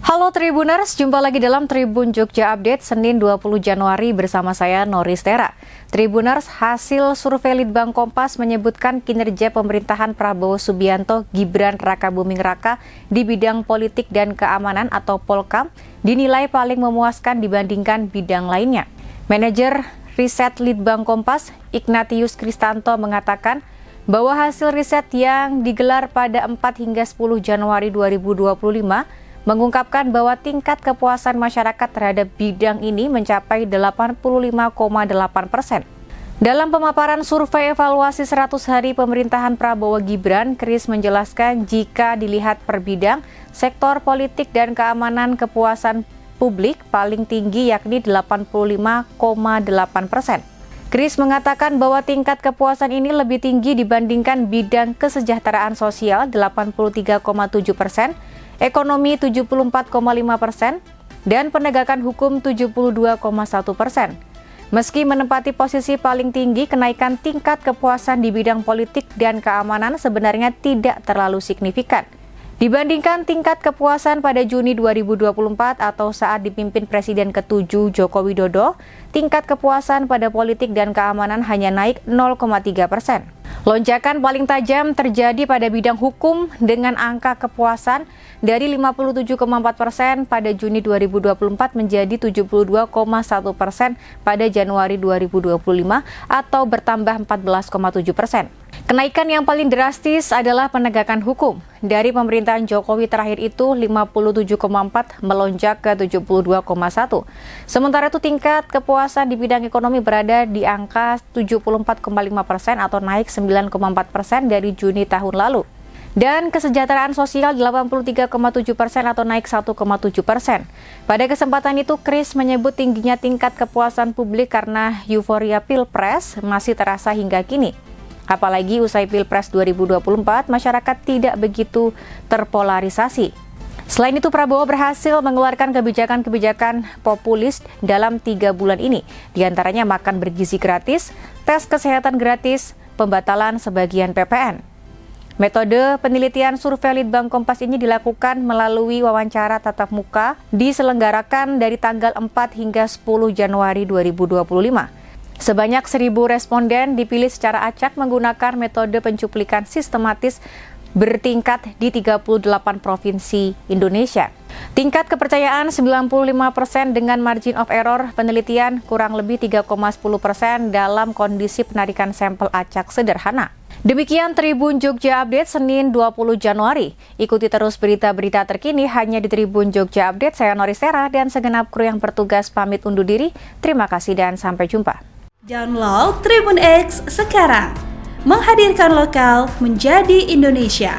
Halo Tribuners, jumpa lagi dalam Tribun Jogja Update Senin 20 Januari bersama saya Noris Tera. Tribuners, hasil survei Litbang Kompas menyebutkan kinerja pemerintahan Prabowo Subianto Gibran Rakabuming Raka di bidang politik dan keamanan atau Polkam dinilai paling memuaskan dibandingkan bidang lainnya. Manajer Riset Litbang Kompas, Ignatius Kristanto mengatakan bahwa hasil riset yang digelar pada 4 hingga 10 Januari 2025 mengungkapkan bahwa tingkat kepuasan masyarakat terhadap bidang ini mencapai 85,8%. Dalam pemaparan survei evaluasi 100 hari pemerintahan Prabowo Gibran, Kris menjelaskan jika dilihat per bidang, sektor politik dan keamanan kepuasan publik paling tinggi yakni 85,8%. Kris mengatakan bahwa tingkat kepuasan ini lebih tinggi dibandingkan bidang kesejahteraan sosial 83,7%, ekonomi 74,5%, dan penegakan hukum 72,1%. Meski menempati posisi paling tinggi, kenaikan tingkat kepuasan di bidang politik dan keamanan sebenarnya tidak terlalu signifikan. Dibandingkan tingkat kepuasan pada Juni 2024 atau saat dipimpin Presiden ke-7 Joko Widodo, tingkat kepuasan pada politik dan keamanan hanya naik 0,3%. Lonjakan paling tajam terjadi pada bidang hukum dengan angka kepuasan dari 57,4% pada Juni 2024 menjadi 72,1% pada Januari 2025 atau bertambah 14,7%. Kenaikan yang paling drastis adalah penegakan hukum. Dari pemerintahan Jokowi terakhir itu 57,4 melonjak ke 72,1. Sementara itu tingkat kepuasan di bidang ekonomi berada di angka 74,5% atau naik 9,4% dari Juni tahun lalu. Dan kesejahteraan sosial 83,7% atau naik 1,7%. Pada kesempatan itu, Kris menyebut tingginya tingkat kepuasan publik karena euforia Pilpres masih terasa hingga kini. Apalagi usai Pilpres 2024, masyarakat tidak begitu terpolarisasi. Selain itu, Prabowo berhasil mengeluarkan kebijakan-kebijakan populis dalam 3 bulan ini. Di antaranya makan bergizi gratis, tes kesehatan gratis, pembatalan sebagian PPN. Metode penelitian survei Litbang Kompas ini dilakukan melalui wawancara tatap muka diselenggarakan dari tanggal 4 hingga 10 Januari 2025. Sebanyak 1.000 responden dipilih secara acak menggunakan metode pencuplikan sistematis bertingkat di 38 provinsi Indonesia. Tingkat kepercayaan 95% dengan margin of error penelitian kurang lebih 3,10% dalam kondisi penarikan sampel acak sederhana. Demikian Tribun Jogja Update Senin 20 Januari. Ikuti terus berita-berita terkini hanya di Tribun Jogja Update. Saya Noris Tera dan segenap kru yang bertugas pamit undur diri. Terima kasih dan sampai jumpa. Download Tribun X sekarang, menghadirkan lokal menjadi Indonesia.